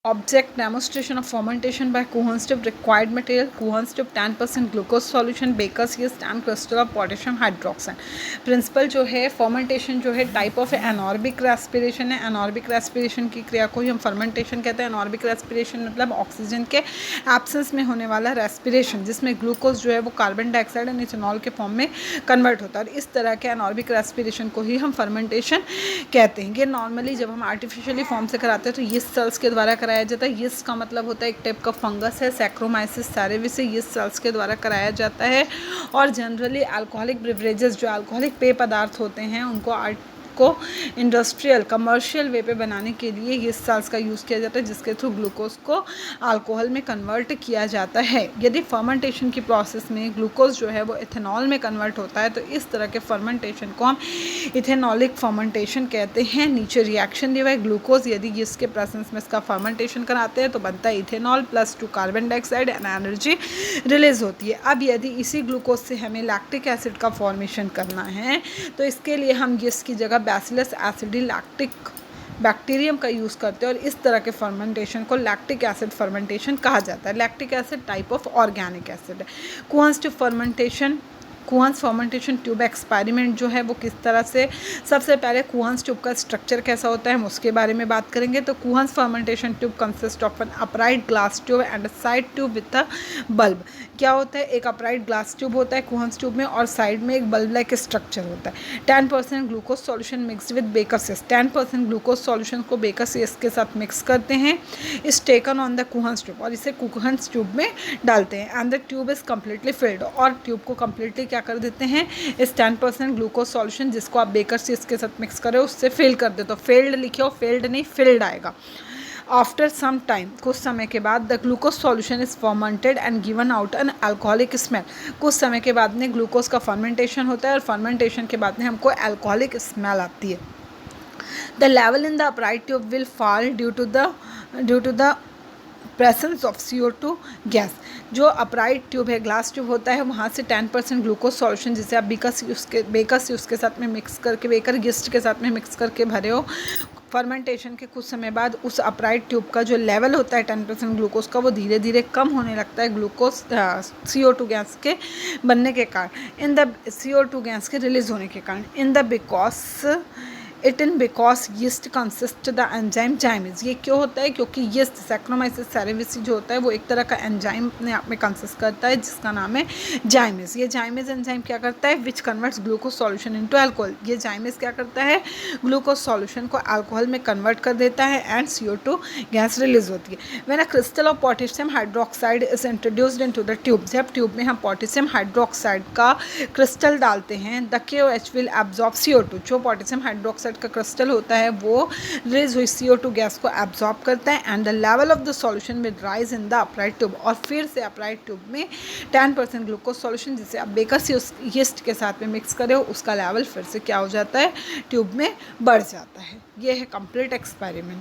Object demonstration of fermentation by Cohen's tube. Required material: Cohen's tube, 10% glucose solution, baker's yeast and crystal of potassium hydroxide. Principle जो है fermentation जो है type of एनॉर्बिक respiration है. एनॉर्बिक respiration की क्रिया को ही हम फर्मेंटेशन कहते हैं. एनॉर्बिक रेस्पिरेशन मतलब ऑक्सीजन के एब्सेंस में होने वाला रेस्पिरेशन जिसमें ग्लूकोज जो है वो कार्बन डाइऑक्साइड एंड इथेनॉल के फॉर्म में कन्वर्ट होता है. और इस तरह के एनॉर्बिक रेस्पिरेशन को ही हम फर्मेंटेशन कहते हैं. ये नॉर्मली जब हम आर्टिफिशियली फॉर्म से कराते हैं तो यीस्ट सेल्स के द्वारा कराया जाता है. यीस्ट का मतलब होता है एक टाइप का फंगस है, सैक्रोमाइसिस सेरेविस से यीस्ट सेल्स के द्वारा कराया जाता है. और जनरली अल्कोहलिक ब्रिवरेजेस जो अल्कोहलिक पेय पदार्थ होते हैं उनको इंडस्ट्रियल कमर्शियल वे पे बनाने के लिए यीस्ट सेल्स का यूज़ किया जाता है जिसके थ्रू ग्लूकोज को अल्कोहल में कन्वर्ट किया जाता है. यदि फर्मेंटेशन की प्रोसेस में ग्लूकोज जो है वो इथेनॉल में कन्वर्ट होता है तो इस तरह के फर्मेंटेशन को हम इथेनॉलिक फर्मेंटेशन कहते हैं. नीचे रिएक्शन दिया है. ग्लूकोज यदि यीस्ट के प्रेजेंस में इसका फर्मेंटेशन कराते हैं तो बनता है ethanol plus 2 carbon dioxide and energy release होती है. अब यदि इसी ग्लूकोज से हमें लैक्टिक एसिड का फॉर्मेशन करना है तो इसके लिए हम यीस्ट की जगह बैसिलस एसिडी लैक्टिक बैक्टीरियम का यूज़ करते हैं. और इस तरह के फर्मेंटेशन को लैक्टिक एसिड फर्मेंटेशन कहा जाता है. Lactic acid type of organic acid है. Kuhne's tube fermentation. Kuhne's fermentation tube experiment जो है वो किस तरह से, सबसे पहले कुआंस ट्यूब का स्ट्रक्चर कैसा होता है हम उसके बारे में बात करेंगे. तो Kuhne's fermentation tube consist of an upright glass tube and side tube with a bulb. क्या होता है, एक अपराइट ग्लास ट्यूब होता है कुआंस ट्यूब में और साइड में एक बल्ब लाइक स्ट्रक्चर होता है. 10% glucose solution mixed with baker's yeast. 10% glucose solution को बेकर्स यीस्ट के साथ मिक्स करते हैं. इस taken on the Kuhne's tube और इसे कुआंस ट्यूब में डालते हैं and the tube is completely filled. और ट्यूब को कम्प्लीटली क्या कर देते हैं, इस 10% ग्लूकोज सॉल्यूशन जिसको आप बेकर्स यीस्ट के साथ मिक्स करें उससे फिल कर दे. तो फेल्ड लिखे हो, फेल्ड नहीं फिल्ड आएगा. आफ्टर सम टाइम, कुछ समय के बाद, the glucose solution is fermented and given out an alcoholic smell. कुछ समय के बाद में ग्लूकोज का फर्मेंटेशन होता है और फर्मेंटेशन के बाद में हमको अल्कोहलिक स्मेल आती है. The level in the upright tube will fall due to the presence of CO2 gas. जो अपराइट ट्यूब है, ग्लास ट्यूब होता है, वहाँ से 10% ग्लूकोज सॉल्यूशन जिसे आप बेकर्स यूज़ के साथ में मिक्स करके, बेकर यीस्ट के साथ में मिक्स करके भरे हो. फर्मेंटेशन के कुछ समय बाद उस अपराइट ट्यूब का जो लेवल होता है 10% ग्लूकोज का वो धीरे धीरे कम होने लगता है ग्लूकोज CO2 गैस के बनने के कारण, इन द CO2 गैस के रिलीज होने के कारण. In the because yeast consist the enzyme जाइमेज. ये क्यों होता है, क्योंकि यीस्ट सैक्रोमाइसिस सेरेविसी जो होता है वो एक तरह का एंजाइम अपने आप में कंसिस्ट करता है जिसका नाम है जाइमेज. ये जाइमेज एंजाइम क्या करता है, which converts glucose solution into alcohol. ये जाइमेज क्या करता है, ग्लूकोज सॉल्यूशन को अल्कोहल में कन्वर्ट कर देता है एंड CO2 गैस रिलीज होती है. When a crystal of potassium hydroxide is introduced into the tube. जब ट्यूब में हम पोटेशियम हाइड्रोक्साइड का क्रिस्टल डालते हैं, the KOH will absorb CO2. जो पोटेशियम हाइड्रोक्साइड का क्रिस्टल होता है वो रिलीज हुई CO2 गैस को एब्जॉर्ब करता है and the level of the solution will rise in the upright tube. और फिर से अपराइट ट्यूब में 10% ग्लूकोज सॉल्यूशन जिसे आप बेकर्स यीस्ट के साथ में मिक्स करे हो उसका लेवल फिर से क्या हो जाता है, ट्यूब में बढ़ जाता है. ये है कंप्लीट एक्सपेरिमेंट.